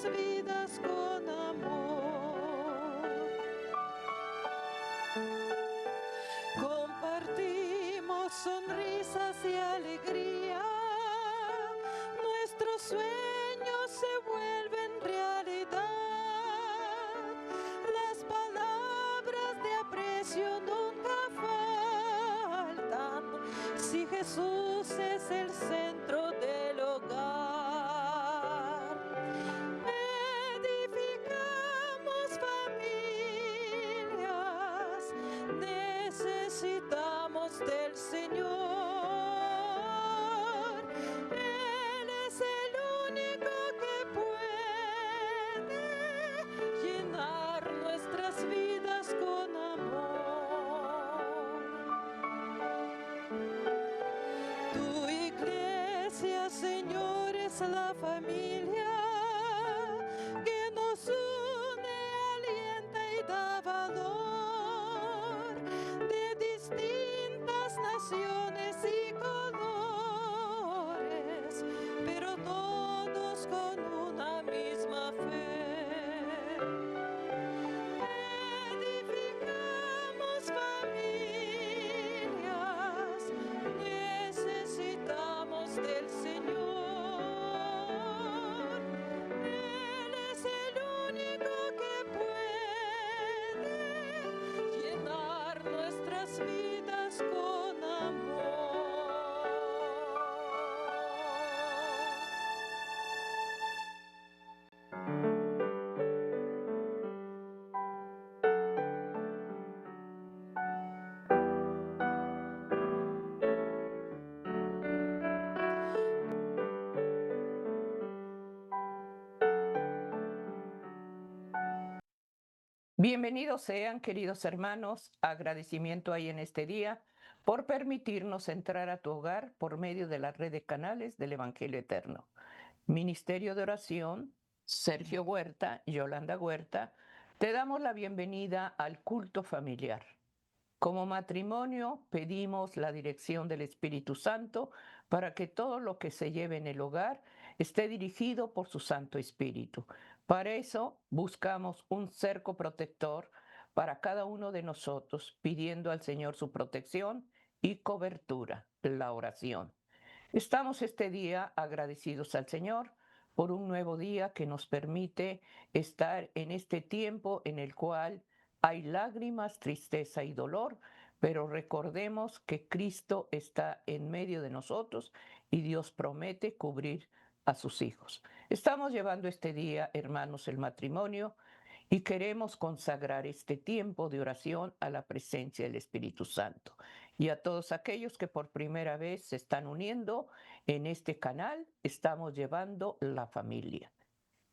nuestras vidas con amor. Compartimos sonrisas y alegría, nuestros sueños se vuelven realidad, las palabras de aprecio nunca faltan, si Jesús es el centro del hogar. Edificamos familias, necesitamos del Señor. Él es el único que puede llenar nuestras vidas con amor. Tu iglesia, Señor, es la familia que nos une, alienta y da valor, de distintas naciones y colores, pero todos con una misma fe. Edificamos familias, necesitamos del Señor. Él es el único que puede llenar nuestras vidas con amor. Bienvenidos sean, queridos hermanos, agradecimiento hay en este día por permitirnos entrar a tu hogar por medio de la red de canales del Evangelio Eterno. Ministerio de Oración, Sergio Huerta, Yolanda Huerta, te damos la bienvenida al culto familiar. Como matrimonio pedimos la dirección del Espíritu Santo para que todo lo que se lleve en el hogar esté dirigido por su Santo Espíritu. Para eso buscamos un cerco protector para cada uno de nosotros, pidiendo al Señor su protección y cobertura, la oración. Estamos este día agradecidos al Señor por un nuevo día que nos permite estar en este tiempo en el cual hay lágrimas, tristeza y dolor, pero recordemos que Cristo está en medio de nosotros y Dios promete cubrir a sus hijos. Estamos llevando este día, hermanos, el matrimonio y queremos consagrar este tiempo de oración a la presencia del Espíritu Santo. Y a todos aquellos que por primera vez se están uniendo en este canal, estamos llevando la familia.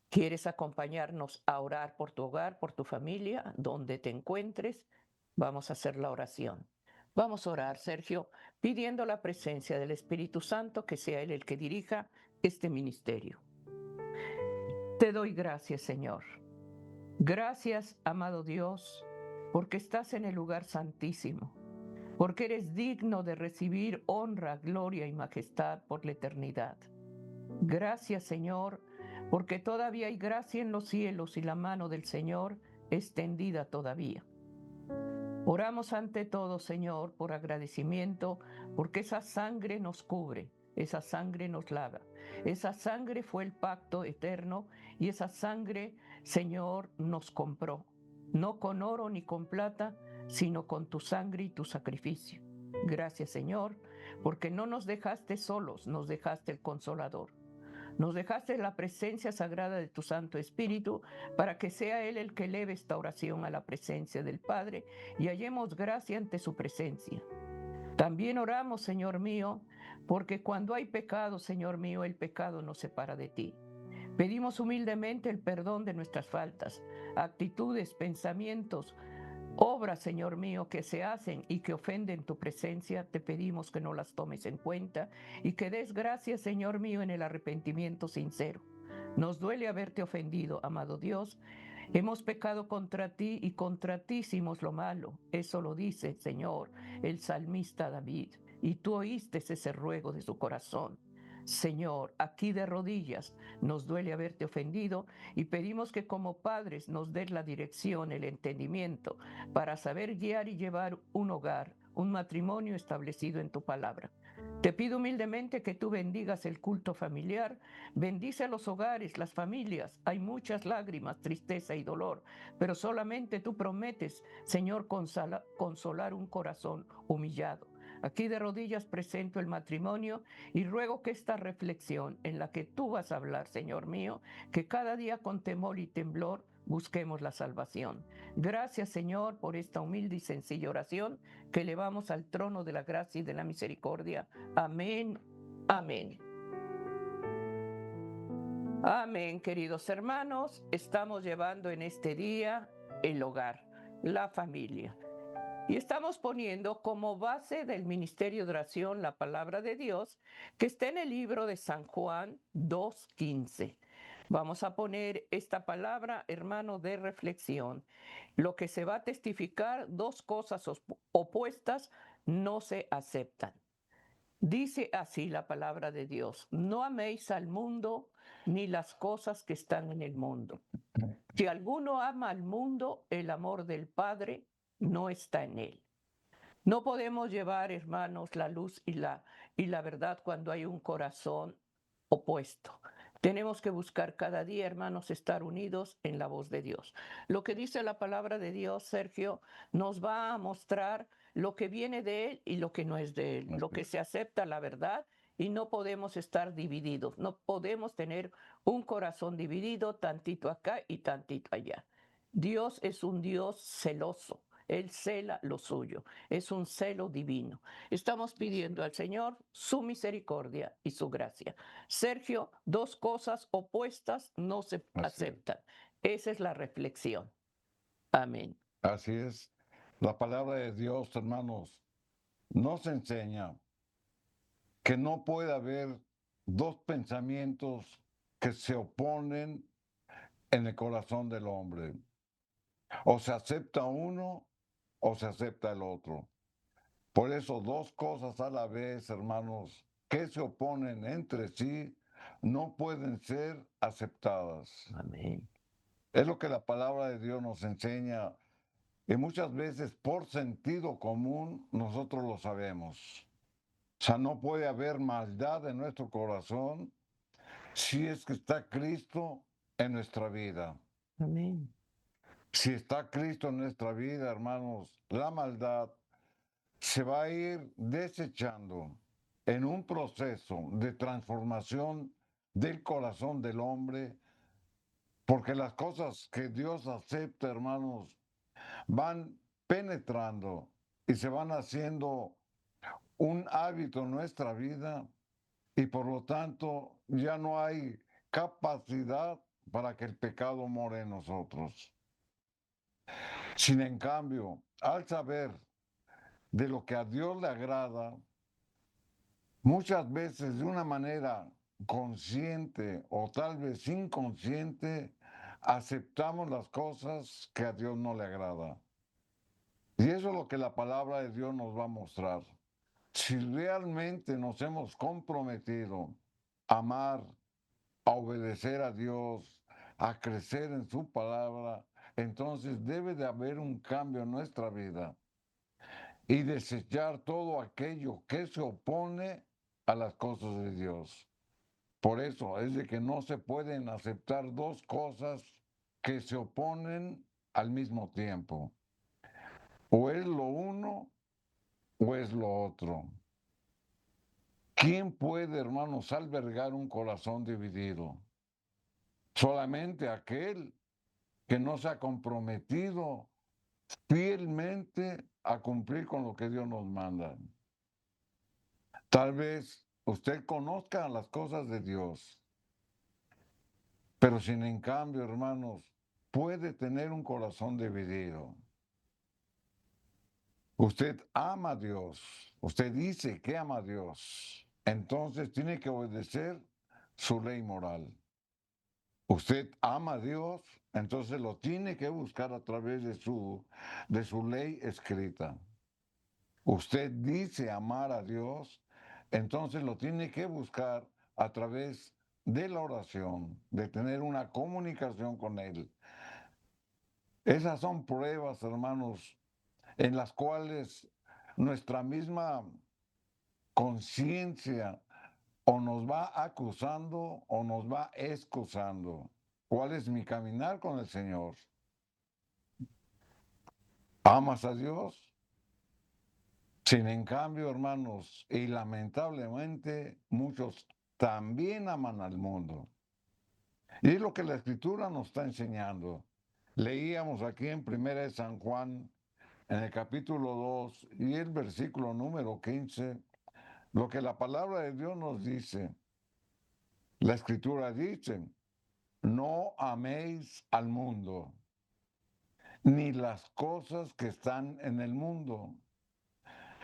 ¿Quieres acompañarnos a orar por tu hogar, por tu familia, donde te encuentres? Vamos a hacer la oración. Vamos a orar, Sergio, pidiendo la presencia del Espíritu Santo, que sea Él el que dirija este ministerio. Te doy gracias, Señor. Gracias, amado Dios, porque estás en el lugar santísimo, porque eres digno de recibir honra, gloria y majestad por la eternidad. Gracias, Señor, porque todavía hay gracia en los cielos y la mano del Señor extendida todavía. Oramos ante todo, Señor, por agradecimiento, porque esa sangre nos cubre, esa sangre nos lava. Esa sangre fue el pacto eterno y esa sangre, Señor, nos compró, no con oro ni con plata, sino con tu sangre y tu sacrificio. Gracias, Señor, porque no nos dejaste solos, nos dejaste el Consolador. Nos dejaste la presencia sagrada de tu Santo Espíritu para que sea Él el que eleve esta oración a la presencia del Padre y hallemos gracia ante su presencia. También oramos, Señor mío, porque cuando hay pecado, Señor mío, el pecado nos separa de ti. Pedimos humildemente el perdón de nuestras faltas, actitudes, pensamientos, obras, Señor mío, que se hacen y que ofenden tu presencia. Te pedimos que no las tomes en cuenta y que des gracias, Señor mío, en el arrepentimiento sincero. Nos duele haberte ofendido, amado Dios. Hemos pecado contra ti y contra ti hicimos lo malo. Eso lo dice, Señor, el salmista David. Y tú oíste ese ruego de su corazón. Señor, aquí de rodillas nos duele haberte ofendido y pedimos que como padres nos des la dirección, el entendimiento para saber guiar y llevar un hogar, un matrimonio establecido en tu palabra. Te pido humildemente que tú bendigas el culto familiar, bendice a los hogares, las familias. Hay muchas lágrimas, tristeza y dolor, pero solamente tú prometes, Señor, consolar un corazón humillado. Aquí de rodillas presento el matrimonio y ruego que esta reflexión en la que tú vas a hablar, Señor mío, que cada día con temor y temblor busquemos la salvación. Gracias, Señor, por esta humilde y sencilla oración que elevamos al trono de la gracia y de la misericordia. Amén. Amén. Amén, queridos hermanos. Estamos llevando en este día el hogar, la familia. Y estamos poniendo como base del ministerio de oración la palabra de Dios que está en el libro de San Juan 2:15. Vamos a poner esta palabra, hermano, de reflexión. Lo que se va a testificar, dos cosas opuestas no se aceptan. Dice así la palabra de Dios: no améis al mundo ni las cosas que están en el mundo. Si alguno ama al mundo, el amor del Padre no está en él. No podemos llevar, hermanos, la luz y la verdad cuando hay un corazón opuesto. Tenemos que buscar cada día, hermanos, estar unidos en la voz de Dios. Lo que dice la palabra de Dios, Sergio, nos va a mostrar lo que viene de Él y lo que no es de Él, lo que se acepta la verdad y no podemos estar divididos, no podemos tener un corazón dividido, tantito acá y tantito allá. Dios es un Dios celoso. Él cela lo suyo, es un celo divino. Estamos pidiendo al Señor su misericordia y su gracia. Sergio, dos cosas opuestas no se aceptan. Esa es la reflexión. Amén. Así es. La palabra de Dios, hermanos, nos enseña que no puede haber dos pensamientos que se oponen en el corazón del hombre. O se acepta uno o se acepta el otro. Por eso dos cosas a la vez, hermanos, que se oponen entre sí, no pueden ser aceptadas. Amén. Es lo que la palabra de Dios nos enseña y muchas veces por sentido común nosotros lo sabemos. O sea, no puede haber maldad en nuestro corazón si es que está Cristo en nuestra vida. Amén. Si está Cristo en nuestra vida, hermanos, la maldad se va a ir desechando en un proceso de transformación del corazón del hombre, porque las cosas que Dios acepta, hermanos, van penetrando y se van haciendo un hábito en nuestra vida y por lo tanto ya no hay capacidad para que el pecado more en nosotros. Sin en cambio, al saber de lo que a Dios le agrada, muchas veces de una manera consciente o tal vez inconsciente, aceptamos las cosas que a Dios no le agrada. Y eso es lo que la palabra de Dios nos va a mostrar. Si realmente nos hemos comprometido a amar, a obedecer a Dios, a crecer en su palabra, entonces debe de haber un cambio en nuestra vida y desechar todo aquello que se opone a las cosas de Dios. Por eso es de que no se pueden aceptar dos cosas que se oponen al mismo tiempo. O es lo uno o es lo otro. ¿Quién puede, hermanos, albergar un corazón dividido? Solamente aquel que no se ha comprometido fielmente a cumplir con lo que Dios nos manda. Tal vez usted conozca las cosas de Dios, pero sin en cambio, hermanos, puede tener un corazón dividido. Usted ama a Dios, usted dice que ama a Dios, entonces tiene que obedecer su ley moral. Usted ama a Dios, entonces lo tiene que buscar a través de su ley escrita. Usted dice amar a Dios, entonces lo tiene que buscar a través de la oración, de tener una comunicación con Él. Esas son pruebas, hermanos, en las cuales nuestra misma conciencia o nos va acusando o nos va excusando. ¿Cuál es mi caminar con el Señor? ¿Amas a Dios? Sin en cambio, hermanos, y lamentablemente muchos también aman al mundo. Y es lo que la Escritura nos está enseñando. Leíamos aquí en 1 de San Juan, en el capítulo 2 y el versículo número 15, lo que la palabra de Dios nos dice. La Escritura dice, no améis al mundo, ni las cosas que están en el mundo.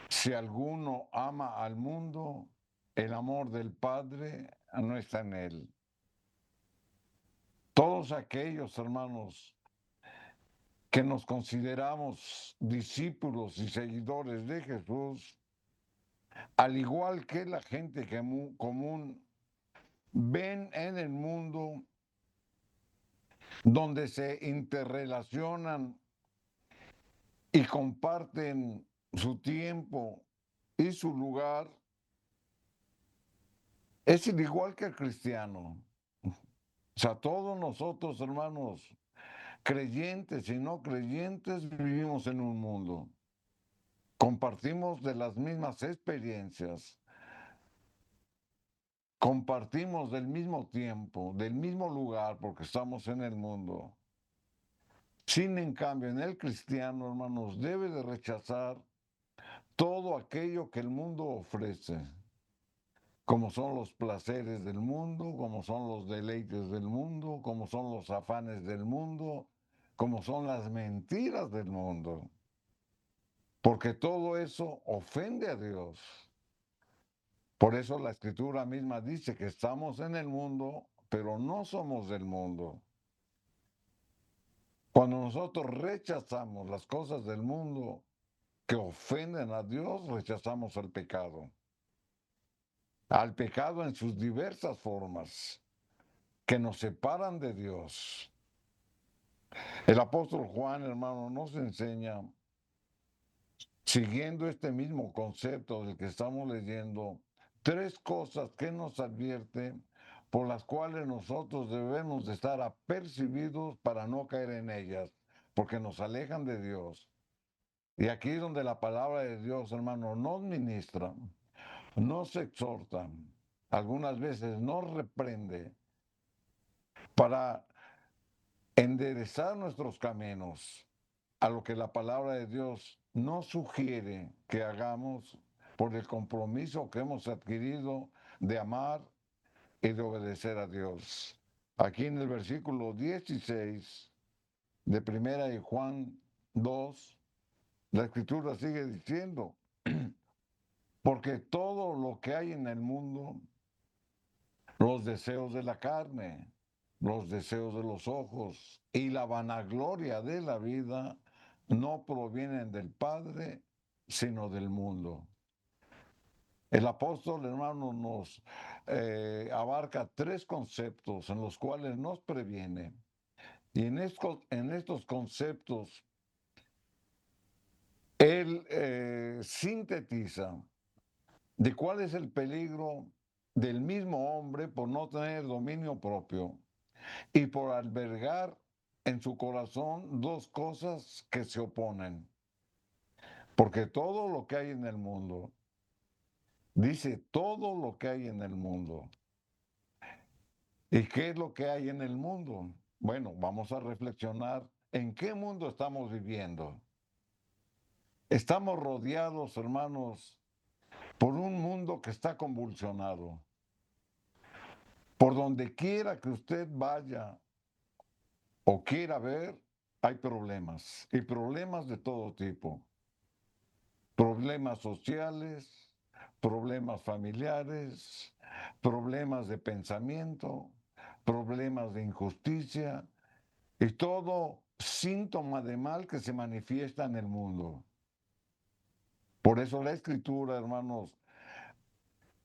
Si alguno ama al mundo, el amor del Padre no está en él. Todos aquellos hermanos que nos consideramos discípulos y seguidores de Jesús, al igual que la gente común, ven en el mundo donde se interrelacionan y comparten su tiempo y su lugar, es igual que el cristiano. O sea, todos nosotros, hermanos, creyentes y no creyentes, vivimos en un mundo. Compartimos de las mismas experiencias, compartimos del mismo tiempo, del mismo lugar, porque estamos en el mundo. Sin en cambio, en el cristiano, hermanos, debe de rechazar todo aquello que el mundo ofrece, como son los placeres del mundo, como son los deleites del mundo, como son los afanes del mundo, como son las mentiras del mundo. Porque todo eso ofende a Dios. Por eso la Escritura misma dice que estamos en el mundo, pero no somos del mundo. Cuando nosotros rechazamos las cosas del mundo que ofenden a Dios, rechazamos el pecado. Al pecado en sus diversas formas que nos separan de Dios. El apóstol Juan, hermano, nos enseña, siguiendo este mismo concepto del que estamos leyendo, tres cosas que nos advierte por las cuales nosotros debemos de estar apercibidos para no caer en ellas, porque nos alejan de Dios. Y aquí es donde la palabra de Dios, hermano, nos ministra, nos exhorta, algunas veces nos reprende para enderezar nuestros caminos a lo que la palabra de Dios nos sugiere que hagamos por el compromiso que hemos adquirido de amar y de obedecer a Dios. Aquí en el versículo 16 de Primera de Juan 2, la Escritura sigue diciendo, porque todo lo que hay en el mundo, los deseos de la carne, los deseos de los ojos y la vanagloria de la vida no provienen del Padre, sino del mundo. El apóstol, hermano, nos abarca tres conceptos en los cuales nos previene. Y en estos conceptos, él sintetiza de cuál es el peligro del mismo hombre por no tener dominio propio y por albergar en su corazón dos cosas que se oponen. Porque todo lo que hay en el mundo, dice todo lo que hay en el mundo. ¿Y qué es lo que hay en el mundo? Bueno, vamos a reflexionar en qué mundo estamos viviendo. Estamos rodeados, hermanos, por un mundo que está convulsionado. Por donde quiera que usted vaya o quiera ver, hay problemas, y problemas de todo tipo. Problemas sociales, problemas familiares, problemas de pensamiento, problemas de injusticia y todo síntoma de mal que se manifiesta en el mundo. Por eso la Escritura, hermanos,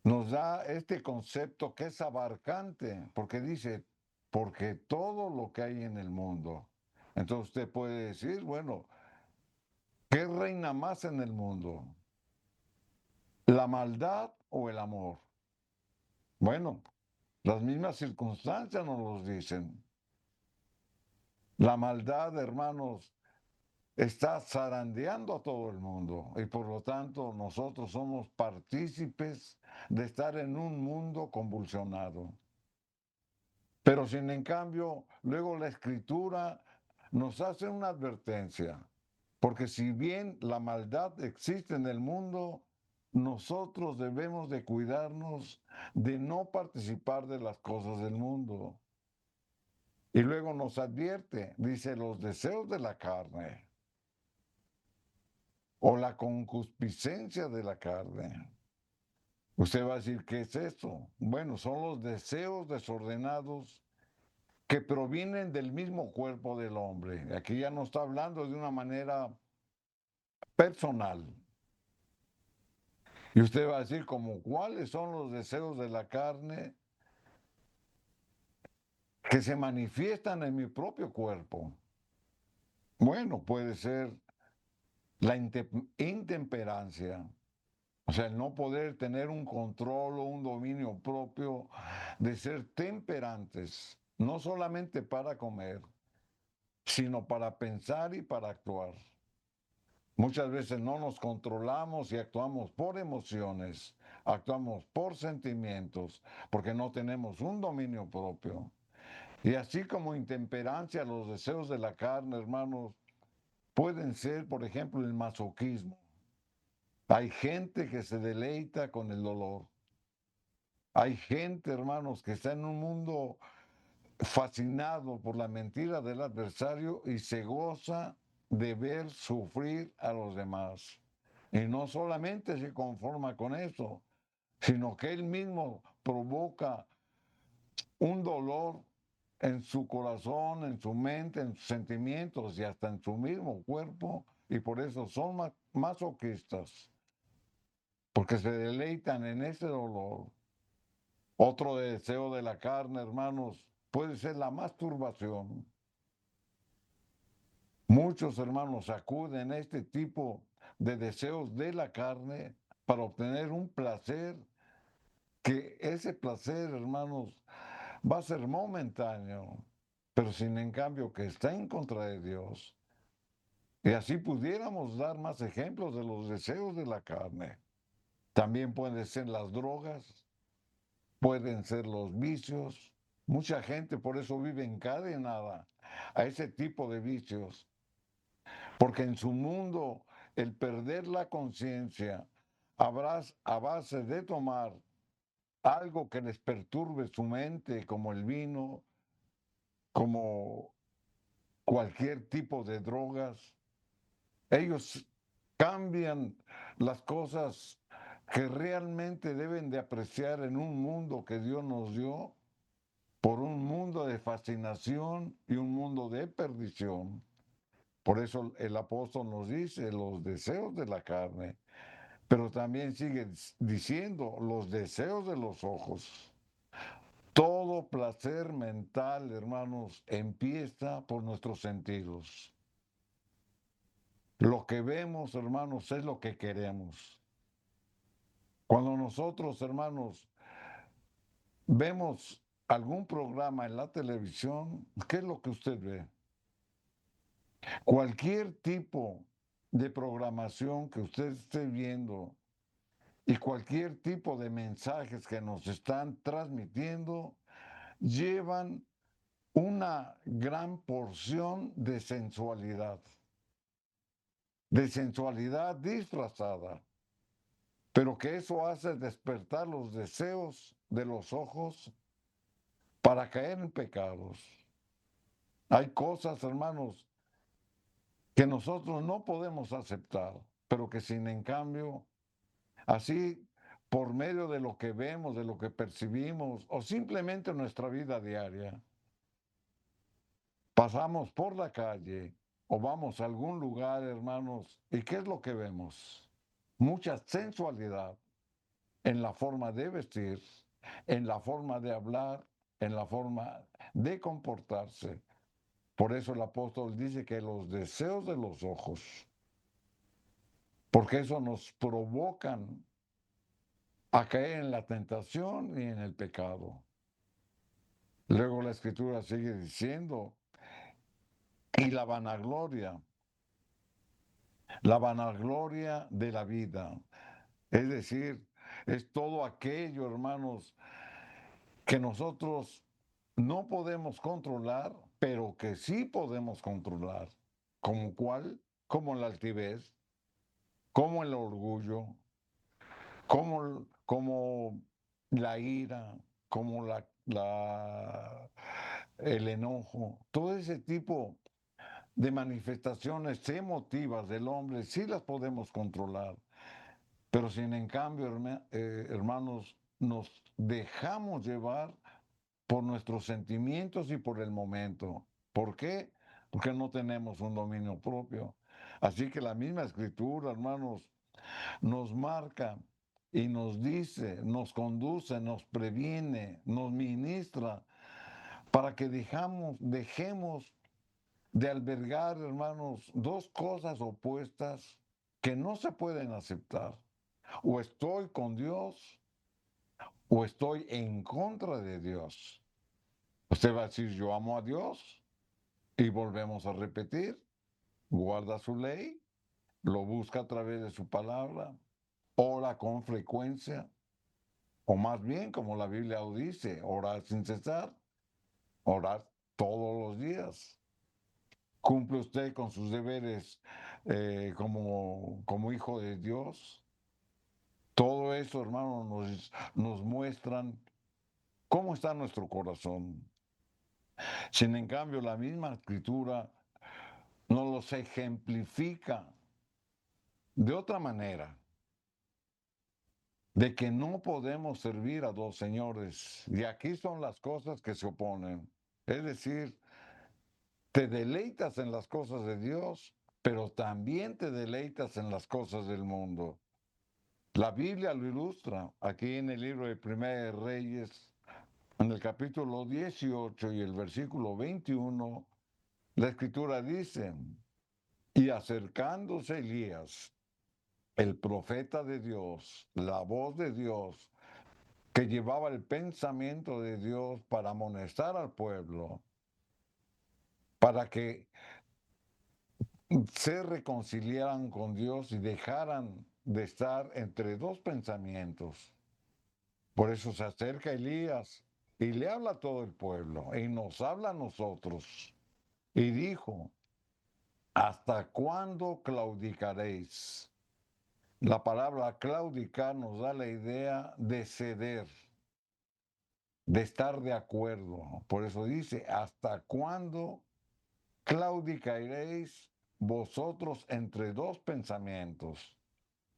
nos da este concepto que es abarcante, porque dice, porque todo lo que hay en el mundo. Entonces usted puede decir, bueno, ¿qué reina más en el mundo? ¿La maldad o el amor? Bueno, las mismas circunstancias nos los dicen. La maldad, hermanos, está zarandeando a todo el mundo y por lo tanto nosotros somos partícipes de estar en un mundo convulsionado. Pero sin en cambio, luego la escritura nos hace una advertencia, porque si bien la maldad existe en el mundo, nosotros debemos de cuidarnos de no participar de las cosas del mundo. Y luego nos advierte, dice, los deseos de la carne o la concupiscencia de la carne. Usted va a decir, ¿qué es eso? Bueno, son los deseos desordenados que provienen del mismo cuerpo del hombre. Aquí ya no está hablando de una manera personal. Y usted va a decir, como, ¿cuáles son los deseos de la carne que se manifiestan en mi propio cuerpo? Bueno, puede ser la intemperancia, o sea, el no poder tener un control o un dominio propio, de ser temperantes, no solamente para comer, sino para pensar y para actuar. Muchas veces no nos controlamos y actuamos por emociones, actuamos por sentimientos, porque no tenemos un dominio propio. Y así como intemperancia, los deseos de la carne, hermanos, pueden ser, por ejemplo, el masoquismo. Hay gente que se deleita con el dolor. Hay gente, hermanos, que está en un mundo fascinado por la mentira del adversario y se goza de ver sufrir a los demás. Y no solamente se conforma con eso, sino que él mismo provoca un dolor en su corazón, en su mente, en sus sentimientos y hasta en su mismo cuerpo, y por eso son masoquistas, porque se deleitan en ese dolor. Otro deseo de la carne, hermanos, puede ser la masturbación. Muchos hermanos acuden a este tipo de deseos de la carne para obtener un placer, que ese placer, hermanos, va a ser momentáneo, pero sin en cambio que está en contra de Dios. Y así pudiéramos dar más ejemplos de los deseos de la carne. También pueden ser las drogas, pueden ser los vicios. Mucha gente por eso vive encadenada a ese tipo de vicios, porque en su mundo el perder la conciencia a base de tomar algo que les perturbe su mente, como el vino, como cualquier tipo de drogas, ellos cambian las cosas que realmente deben de apreciar en un mundo que Dios nos dio por un mundo de fascinación y un mundo de perdición. Por eso el apóstol nos dice los deseos de la carne, pero también sigue diciendo los deseos de los ojos. Todo placer mental, hermanos, empieza por nuestros sentidos. Lo que vemos, hermanos, es lo que queremos. Cuando nosotros, hermanos, vemos algún programa en la televisión, ¿qué es lo que usted ve? Cualquier tipo de programación que usted esté viendo y cualquier tipo de mensajes que nos están transmitiendo llevan una gran porción de sensualidad disfrazada, pero que eso hace despertar los deseos de los ojos para caer en pecados. Hay cosas, hermanos, que nosotros no podemos aceptar, pero que sin en cambio, así por medio de lo que vemos, de lo que percibimos, o simplemente nuestra vida diaria, pasamos por la calle o vamos a algún lugar, hermanos, ¿y qué es lo que vemos? Mucha sensualidad. en la forma de vestir, en la forma de hablar, en la forma de comportarse. Por eso el apóstol dice que los deseos de los ojos, porque eso nos provocan a caer en la tentación y en el pecado. Luego la escritura sigue diciendo, y la vanagloria de la vida. Es decir, es todo aquello, hermanos, que nosotros no podemos controlar, pero que sí podemos controlar. ¿Como cuál? Como la altivez, como el orgullo, como la ira, como el enojo. Todo ese tipo de manifestaciones emotivas del hombre sí las podemos controlar. Pero si en cambio, hermanos, nos dejamos llevar por nuestros sentimientos y por el momento. ¿Por qué? Porque no tenemos un dominio propio. Así que la misma escritura, hermanos, nos marca y nos dice, nos conduce, nos previene, nos ministra para que dejemos de albergar, hermanos, dos cosas opuestas que no se pueden aceptar. O estoy con Dios o estoy en contra de Dios. Usted va a decir, yo amo a Dios, y volvemos a repetir, guarda su ley, lo busca a través de su palabra, ora con frecuencia, o más bien, como la Biblia dice, orar sin cesar, orar todos los días. ¿Cumple usted con sus deberes como hijo de Dios? Todo eso, hermano, nos muestran cómo está nuestro corazón. Sin en cambio, la misma escritura nos los ejemplifica de otra manera, de que no podemos servir a dos señores. Y aquí son las cosas que se oponen. Es decir, te deleitas en las cosas de Dios, pero también te deleitas en las cosas del mundo. La Biblia lo ilustra aquí en el libro de Primera de Reyes, en el capítulo 18 y el versículo 21, la escritura dice, y acercándose Elías, el profeta de Dios, la voz de Dios, que llevaba el pensamiento de Dios para amonestar al pueblo, para que se reconciliaran con Dios y dejaran de estar entre dos pensamientos. Por eso se acerca Elías y le habla a todo el pueblo y nos habla a nosotros. Y dijo, ¿hasta cuándo claudicaréis? La palabra claudicar nos da la idea de ceder, de estar de acuerdo. Por eso dice, ¿hasta cuándo claudicaréis vosotros entre dos pensamientos?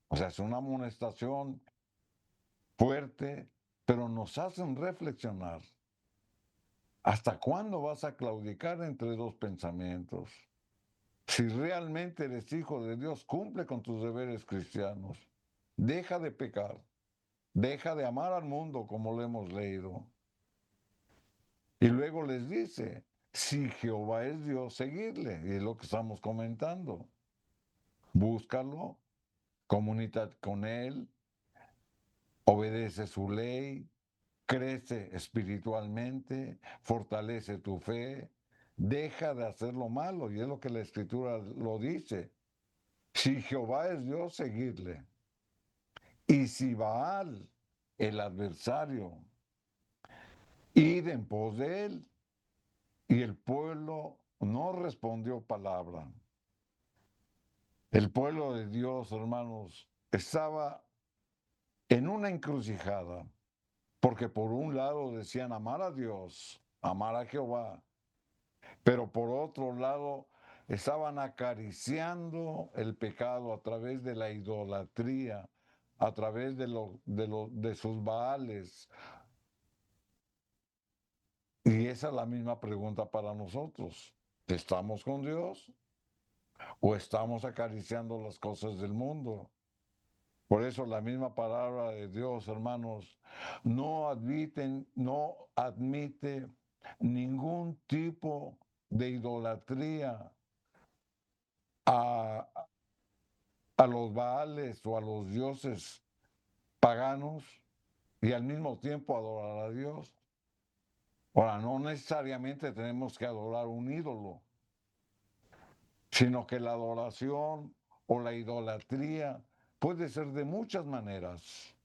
O sea, es una amonestación fuerte, pero nos hacen reflexionar. ¿Hasta cuándo vas a claudicar entre dos pensamientos? Si realmente eres hijo de Dios, cumple con tus deberes cristianos. Deja de pecar. Deja de amar al mundo como lo hemos leído. Y luego les dice, si Jehová es Dios, seguirle. Y es lo que estamos comentando. Búscalo, comunícate con Él, obedece su ley, crece espiritualmente, fortalece tu fe, deja de hacer lo malo. Y es lo que la Escritura lo dice. Si Jehová es Dios, seguirle. Y si Baal, el adversario, id en pos de él. Y el pueblo no respondió palabra. El pueblo de Dios, hermanos, estaba en una encrucijada, porque por un lado decían amar a Dios, amar a Jehová, pero por otro lado estaban acariciando el pecado a través de la idolatría, a través de sus baales. Y esa es la misma pregunta para nosotros. ¿Estamos con Dios o estamos acariciando las cosas del mundo? Por eso la misma palabra de Dios, hermanos, no admite ningún tipo de idolatría a, a los Baales o a los dioses paganos y al mismo tiempo adorar a Dios. Ahora, no necesariamente tenemos que adorar un ídolo, sino que la adoración o la idolatría puede ser de muchas maneras.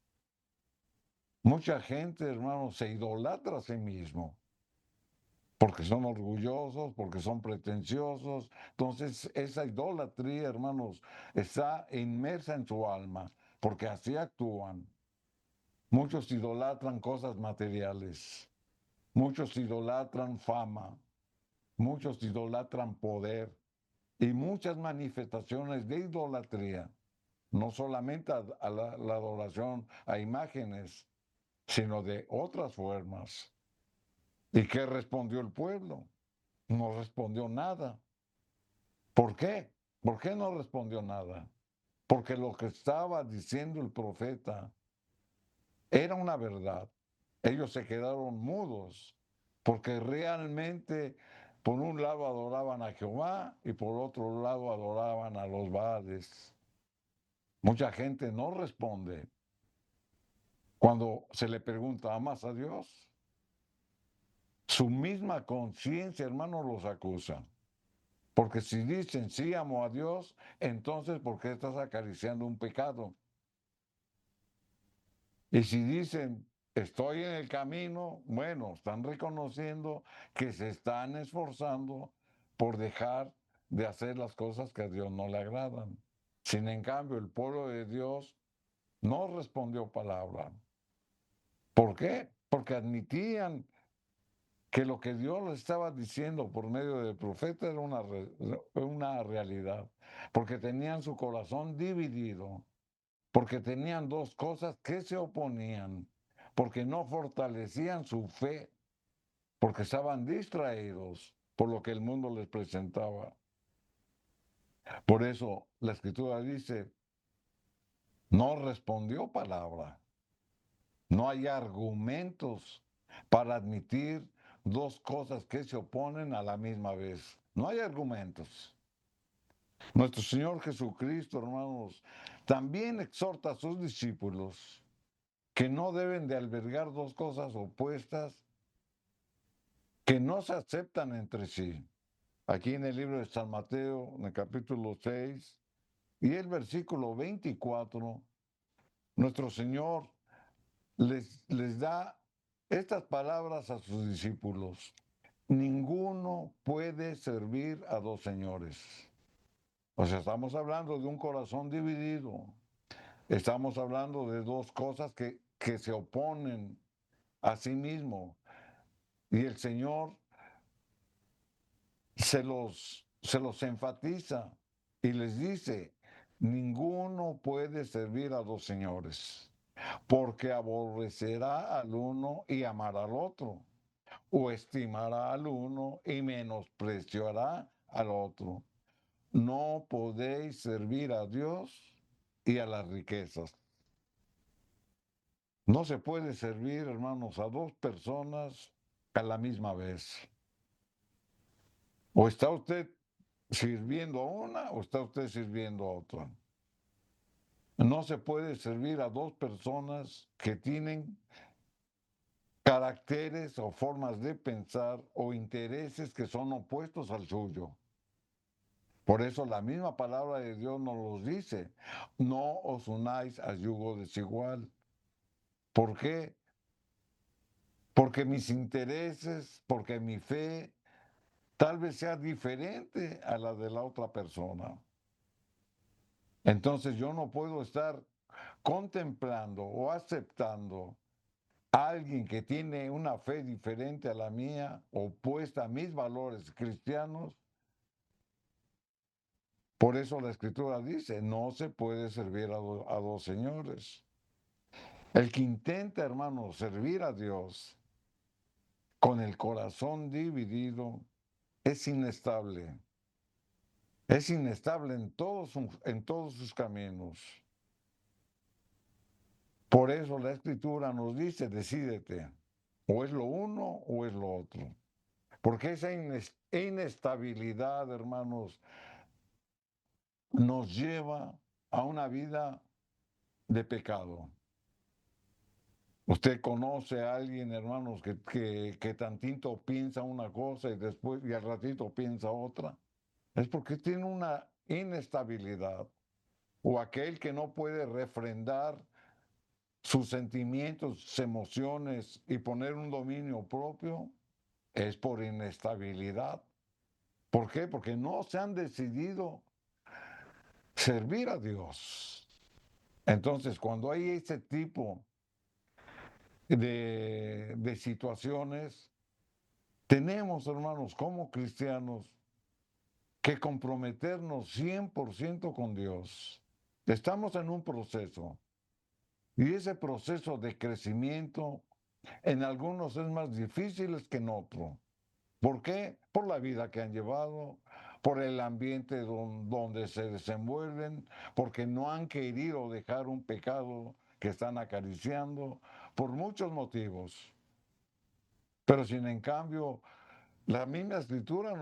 Mucha gente, hermanos, se idolatra a sí mismo porque son orgullosos, porque son pretenciosos. Entonces, esa idolatría, hermanos, está inmersa en su alma, porque así actúan. Muchos idolatran cosas materiales, muchos idolatran fama, muchos idolatran poder y muchas manifestaciones de idolatría, no solamente a la adoración a imágenes, sino de otras formas. ¿Y qué respondió el pueblo? No respondió nada. ¿Por qué? ¿Por qué no respondió nada? Porque lo que estaba diciendo el profeta era una verdad. Ellos se quedaron mudos, porque realmente por un lado adoraban a Jehová y por otro lado adoraban a los Baales. Mucha gente no responde cuando se le pregunta, ¿amas a Dios? Su misma conciencia, hermano, los acusa. Porque si dicen sí amo a Dios, entonces ¿por qué estás acariciando un pecado? Y si dicen estoy en el camino, bueno, están reconociendo que se están esforzando por dejar de hacer las cosas que a Dios no le agradan. Sin en cambio, el pueblo de Dios no respondió palabra. ¿Por qué? Porque admitían que lo que Dios les estaba diciendo por medio del profeta era una realidad, porque tenían su corazón dividido, porque tenían dos cosas que se oponían, porque no fortalecían su fe, porque estaban distraídos por lo que el mundo les presentaba. Por eso la escritura dice, no respondió palabra. No hay argumentos para admitir dos cosas que se oponen a la misma vez. No hay argumentos. Nuestro Señor Jesucristo, hermanos, también exhorta a sus discípulos que no deben de albergar dos cosas opuestas que no se aceptan entre sí. Aquí en el libro de San Mateo, en el capítulo 6 y el versículo 24, nuestro Señor les da estas palabras a sus discípulos. Ninguno puede servir a dos señores. O sea, estamos hablando de un corazón dividido. Estamos hablando de dos cosas que se oponen a sí mismo. Y el Señor se los enfatiza y les dice, ninguno puede servir a dos señores, porque aborrecerá al uno y amará al otro, o estimará al uno y menospreciará al otro. No podéis servir a Dios y a las riquezas. No se puede servir, hermanos, a dos personas a la misma vez. O está usted sirviendo a una o está usted sirviendo a otra. No se puede servir a dos personas que tienen caracteres o formas de pensar o intereses que son opuestos al suyo. Por eso la misma palabra de Dios nos los dice, no os unáis a yugo desigual. ¿Por qué? Porque mis intereses, porque mi fe tal vez sea diferente a la de la otra persona. Entonces yo no puedo estar contemplando o aceptando a alguien que tiene una fe diferente a la mía, opuesta a mis valores cristianos. Por eso la escritura dice, no se puede servir a dos señores. El que intenta, hermano, servir a Dios con el corazón dividido es inestable. Es inestable en todos sus caminos. Por eso la Escritura nos dice, decídete, o es lo uno o es lo otro. Porque esa inestabilidad, hermanos, nos lleva a una vida de pecado. Usted conoce a alguien, hermanos, que tantito piensa una cosa y después y al ratito piensa otra. Es porque tiene una inestabilidad. O aquel que no puede refrendar sus sentimientos, sus emociones y poner un dominio propio, es por inestabilidad. ¿Por qué? Porque no se han decidido servir a Dios. Entonces, cuando hay ese tipo de situaciones, tenemos, hermanos, como cristianos, que comprometernos 100% con Dios. Estamos en un proceso y ese proceso de crecimiento en algunos es más difícil que en otros. ¿Por qué? Por la vida que han llevado, por el ambiente donde se desenvuelven, porque no han querido dejar un pecado que están acariciando, por muchos motivos. Pero sin en cambio, la misma escritura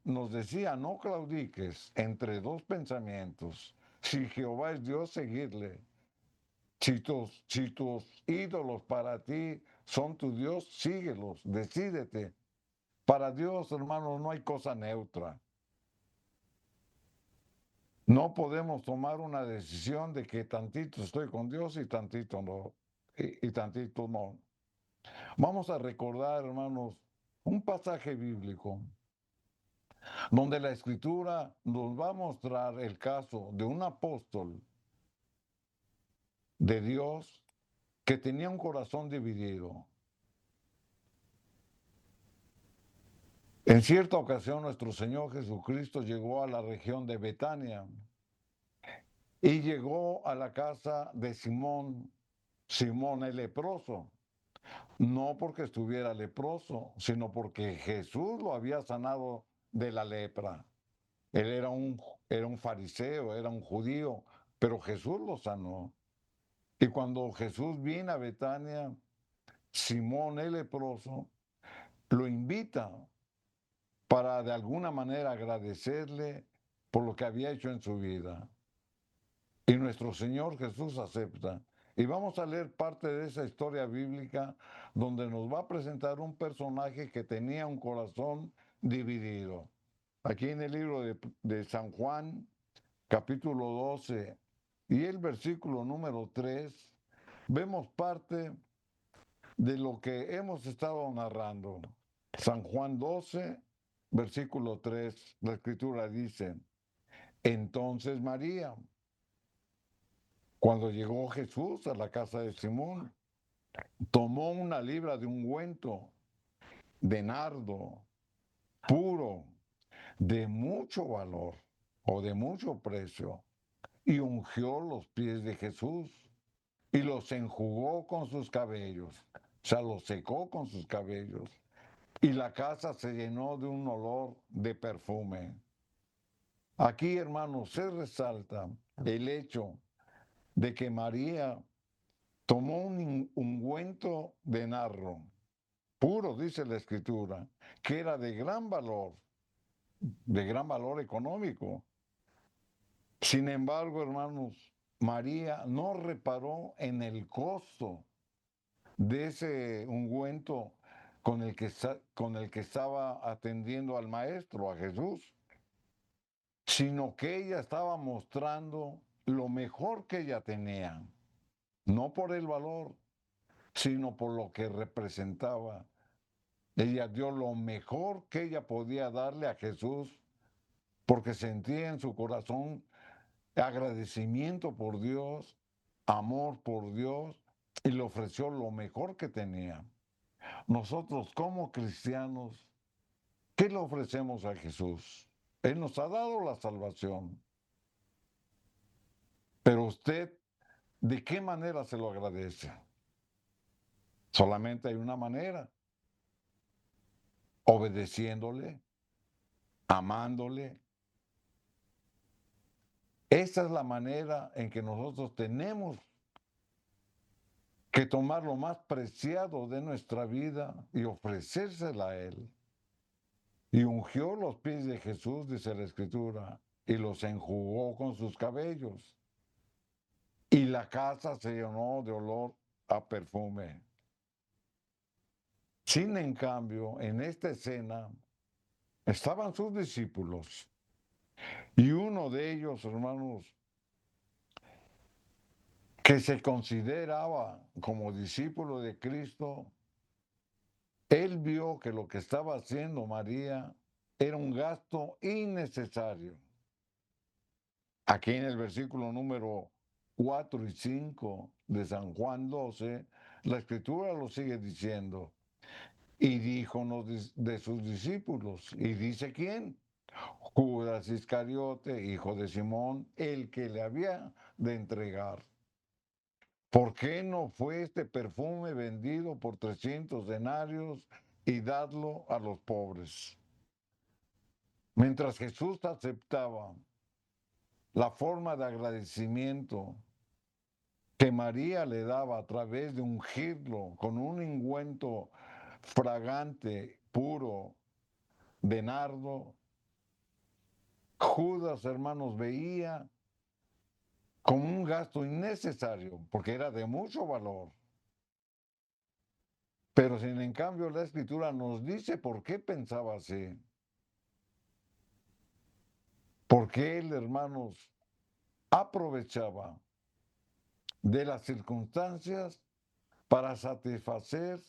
nos decía, no claudiques entre dos pensamientos. Si Jehová es Dios, seguirle. Si tus ídolos para ti son tu Dios, síguelos, decídete. Para Dios, hermanos, no hay cosa neutra. No podemos tomar una decisión de que tantito estoy con Dios y tantito no. Y tantito no. Vamos a recordar, hermanos, un pasaje bíblico donde la escritura nos va a mostrar el caso de un apóstol de Dios que tenía un corazón dividido. En cierta ocasión nuestro Señor Jesucristo llegó a la región de Betania y llegó a la casa de Simón el leproso, no porque estuviera leproso, sino porque Jesús lo había sanado de la lepra. Él era un fariseo, era un judío, pero Jesús lo sanó. Y cuando Jesús viene a Betania, Simón el leproso lo invita para de alguna manera agradecerle por lo que había hecho en su vida. Y nuestro Señor Jesús acepta. Y vamos a leer parte de esa historia bíblica donde nos va a presentar un personaje que tenía un corazón dividido. Aquí en el libro de San Juan, capítulo 12, y el versículo número 3, vemos parte de lo que hemos estado narrando. San Juan 12, versículo 3, la escritura dice, entonces María, cuando llegó Jesús a la casa de Simón, tomó una libra de ungüento de nardo puro, de mucho valor o de mucho precio, y ungió los pies de Jesús y los enjugó con sus cabellos, o sea, los secó con sus cabellos, y la casa se llenó de un olor de perfume. Aquí, hermanos, se resalta el hecho de que María tomó un ungüento de nardo, puro, dice la escritura, que era de gran valor económico. Sin embargo, hermanos, María no reparó en el costo de ese ungüento con el que estaba atendiendo al maestro, a Jesús, sino que ella estaba mostrando lo mejor que ella tenía, no por el valor, sino por lo que representaba. Ella dio lo mejor que ella podía darle a Jesús porque sentía en su corazón agradecimiento por Dios, amor por Dios, y le ofreció lo mejor que tenía. Nosotros como cristianos, ¿qué le ofrecemos a Jesús? Él nos ha dado la salvación. Pero usted, ¿de qué manera se lo agradece? Solamente hay una manera, obedeciéndole, amándole. Esa es la manera en que nosotros tenemos que tomar lo más preciado de nuestra vida y ofrecérsela a Él. Y ungió los pies de Jesús, dice la Escritura, y los enjugó con sus cabellos. Y la casa se llenó de olor a perfume. Sin en cambio, en esta escena estaban sus discípulos. Y uno de ellos, hermanos, que se consideraba como discípulo de Cristo, él vio que lo que estaba haciendo María era un gasto innecesario. Aquí en el versículo número 4 y 5 de San Juan 12, la Escritura lo sigue diciendo. Y díjonos de sus discípulos. ¿Y dice quién? Judas Iscariote, hijo de Simón, el que le había de entregar. ¿Por qué no fue este perfume vendido por 300 denarios y dadlo a los pobres? Mientras Jesús aceptaba la forma de agradecimiento que María le daba a través de ungirlo con un ungüento fragante, puro, de nardo, Judas, hermanos, veía como un gasto innecesario, porque era de mucho valor. Pero sin en cambio la Escritura nos dice por qué pensaba así. Porque él, hermanos, aprovechaba de las circunstancias para satisfacer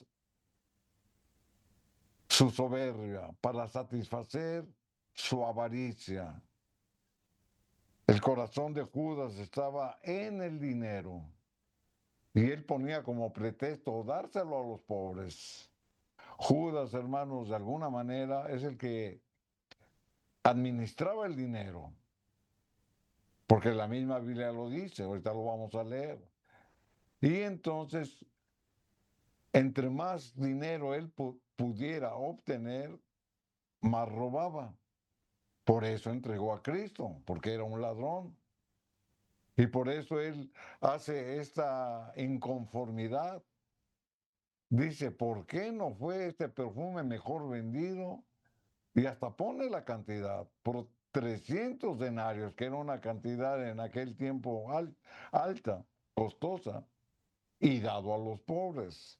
su soberbia, para satisfacer su avaricia. El corazón de Judas estaba en el dinero y él ponía como pretexto dárselo a los pobres. Judas, hermanos, de alguna manera es el que administraba el dinero, porque la misma Biblia lo dice, ahorita lo vamos a leer. Y entonces, entre más dinero él pudiera obtener, más robaba. Por eso entregó a Cristo, porque era un ladrón. Y por eso él hace esta inconformidad. Dice, ¿por qué no fue este perfume mejor vendido? Y hasta pone la cantidad, por 300 denarios, que era una cantidad en aquel tiempo alta, costosa, y dado a los pobres.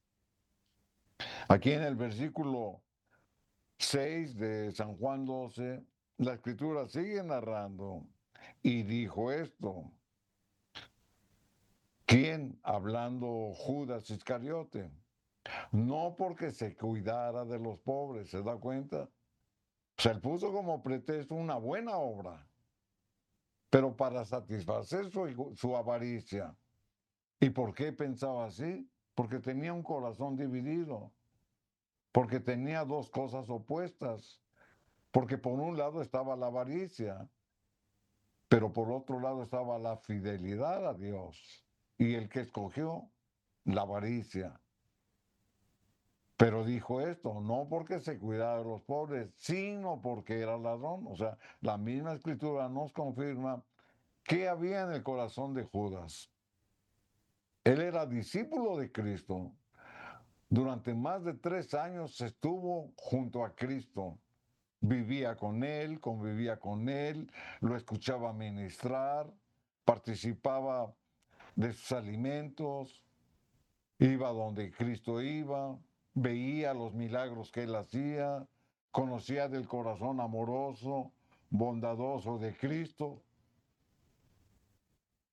Aquí en el versículo 6 de San Juan 12, la escritura sigue narrando, y dijo esto. ¿Quién? Hablando Judas Iscariote. No porque se cuidara de los pobres, ¿se da cuenta? Se puso como pretexto una buena obra, pero para satisfacer su avaricia. ¿Y por qué pensaba así? Porque tenía un corazón dividido, porque tenía dos cosas opuestas, porque por un lado estaba la avaricia, pero por otro lado estaba la fidelidad a Dios. Y el que escogió la avaricia. Pero dijo esto, no porque se cuidaba de los pobres, sino porque era ladrón. O sea, la misma escritura nos confirma qué había en el corazón de Judas. Él era discípulo de Cristo. Durante más de 3 años estuvo junto a Cristo. Vivía con él, convivía con él, lo escuchaba ministrar, participaba de sus alimentos, iba donde Cristo iba, veía los milagros que él hacía, conocía del corazón amoroso, bondadoso de Cristo,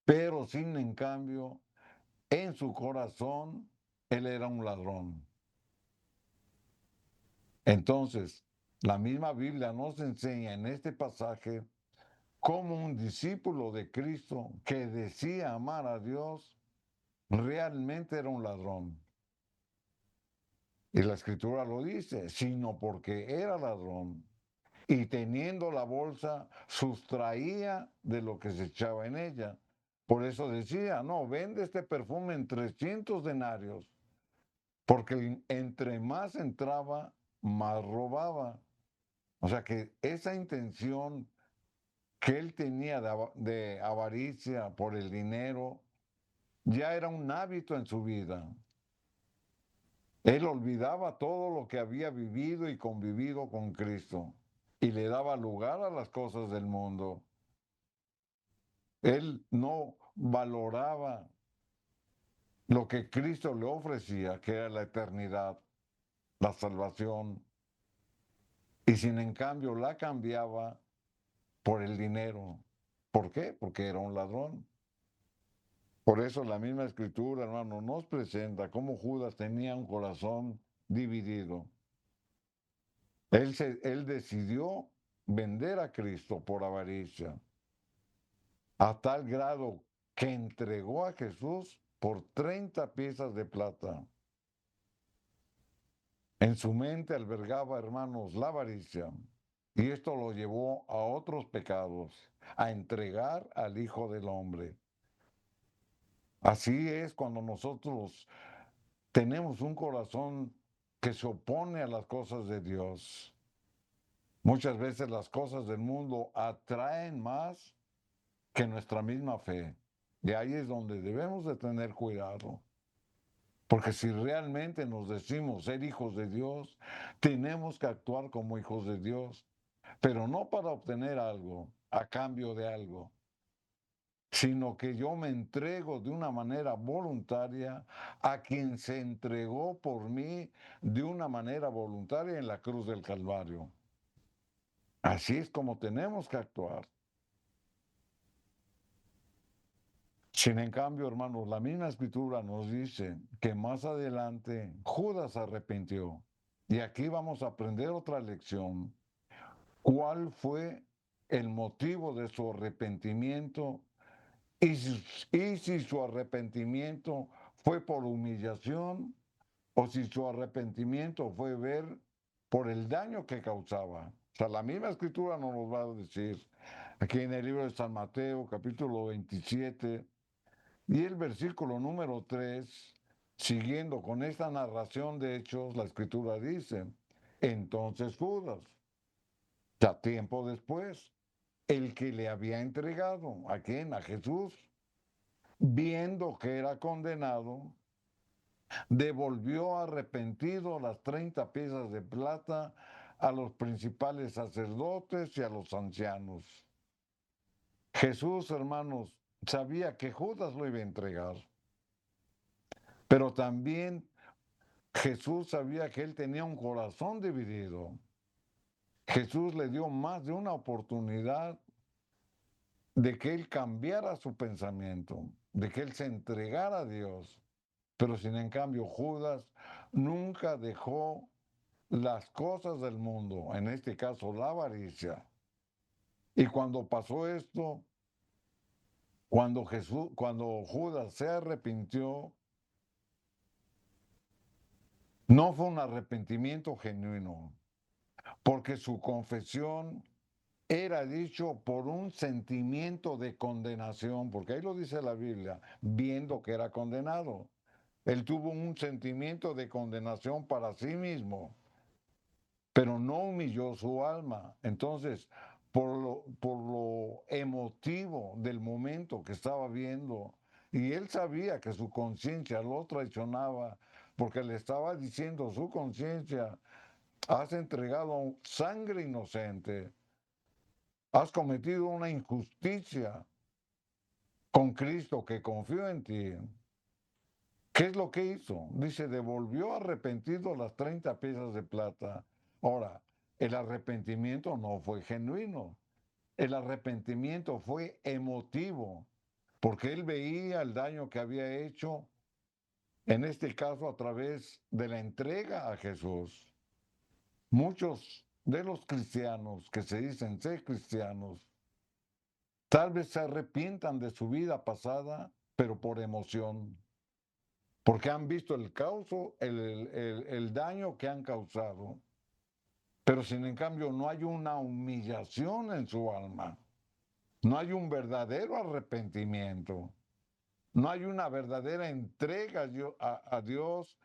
pero sin en cambio, en su corazón, él era un ladrón. Entonces, la misma Biblia nos enseña en este pasaje cómo un discípulo de Cristo que decía amar a Dios realmente era un ladrón. Y la escritura lo dice, sino porque era ladrón y teniendo la bolsa sustraía de lo que se echaba en ella. Por eso decía, no, vende este perfume en 300 denarios, porque entre más entraba, más robaba. O sea que esa intención que él tenía de avaricia por el dinero ya era un hábito en su vida. Él olvidaba todo lo que había vivido y convivido con Cristo y le daba lugar a las cosas del mundo. Él no valoraba lo que Cristo le ofrecía, que era la eternidad, la salvación, y sin en cambio la cambiaba por el dinero. ¿Por qué? Porque era un ladrón. Por eso la misma escritura, hermano, nos presenta cómo Judas tenía un corazón dividido. Él decidió vender a Cristo por avaricia, a tal grado que entregó a Jesús por 30 piezas de plata. En su mente albergaba, hermanos, la avaricia, y esto lo llevó a otros pecados, a entregar al Hijo del Hombre. Así es cuando nosotros tenemos un corazón que se opone a las cosas de Dios. Muchas veces las cosas del mundo atraen más que nuestra misma fe. Y ahí es donde debemos de tener cuidado. Porque si realmente nos decimos ser hijos de Dios, tenemos que actuar como hijos de Dios, pero no para obtener algo, a cambio de algo, sino que yo me entrego de una manera voluntaria a quien se entregó por mí de una manera voluntaria en la cruz del Calvario. Así es como tenemos que actuar. Sin en cambio, hermanos, la misma escritura nos dice que más adelante Judas se arrepintió. Y aquí vamos a aprender otra lección. ¿Cuál fue el motivo de su arrepentimiento? Y si su arrepentimiento fue por humillación o si su arrepentimiento fue ver por el daño que causaba. O sea, la misma escritura nos lo va a decir aquí en el libro de San Mateo, capítulo 27, y el versículo número 3, siguiendo con esta narración de hechos, la escritura dice, entonces Judas, ya tiempo después, el que le había entregado, ¿a quién? A Jesús, viendo que era condenado, devolvió arrepentido las 30 piezas de plata a los principales sacerdotes y a los ancianos. Jesús, hermanos, sabía que Judas lo iba a entregar, pero también Jesús sabía que él tenía un corazón dividido. Jesús le dio más de una oportunidad de que él cambiara su pensamiento, de que él se entregara a Dios. Pero sin en cambio Judas nunca dejó las cosas del mundo, en este caso la avaricia. Y cuando pasó esto, cuando Judas se arrepintió, no fue un arrepentimiento genuino, porque su confesión era dicho por un sentimiento de condenación, porque ahí lo dice la Biblia, viendo que era condenado. Él tuvo un sentimiento de condenación para sí mismo, pero no humilló su alma. Entonces, por lo emotivo del momento que estaba viendo, y él sabía que su conciencia lo traicionaba, porque le estaba diciendo su conciencia, has entregado sangre inocente, has cometido una injusticia con Cristo que confió en ti. ¿Qué es lo que hizo? Dice, devolvió arrepentido las 30 piezas de plata. Ahora, el arrepentimiento no fue genuino. El arrepentimiento fue emotivo, porque él veía el daño que había hecho, en este caso a través de la entrega a Jesús. Muchos de los cristianos que se dicen ser cristianos, tal vez se arrepientan de su vida pasada, pero por emoción, porque han visto el daño que han causado, pero sin en cambio no hay una humillación en su alma, no hay un verdadero arrepentimiento, no hay una verdadera entrega a Dios,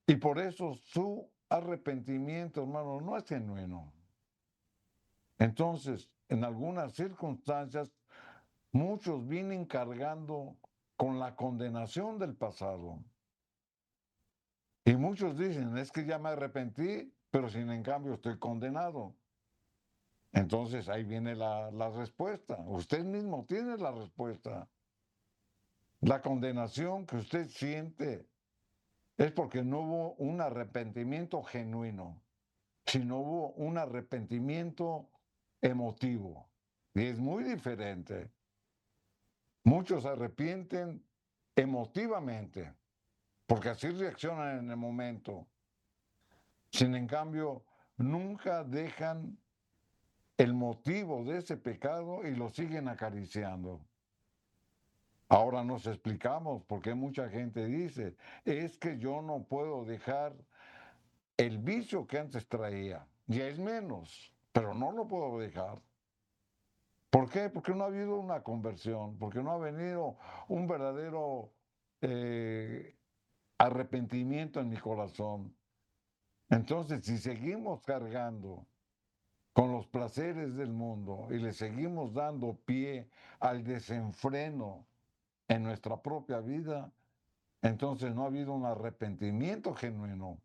y por eso su arrepentimiento, hermano, no es genuino. Entonces, en algunas circunstancias, Muchos vienen cargando con la condenación del pasado. Y muchos dicen, es que ya me arrepentí, pero sin en cambio estoy condenado. Entonces ahí viene la respuesta. Usted mismo tiene la respuesta. La condenación que usted siente es porque no hubo un arrepentimiento genuino, sino hubo un arrepentimiento emotivo. Y es muy diferente. Muchos se arrepienten emotivamente, porque así reaccionan en el momento. Sin en cambio, nunca dejan el motivo de ese pecado y lo siguen acariciando. Ahora nos explicamos por qué mucha gente dice, es que yo no puedo dejar el vicio que antes traía. Ya es menos, pero no lo puedo dejar. ¿Por qué? Porque no ha habido una conversión, porque no ha venido un verdadero arrepentimiento en mi corazón. Entonces, si seguimos cargando con los placeres del mundo y le seguimos dando pie al desenfreno en nuestra propia vida, entonces no ha habido un arrepentimiento genuino.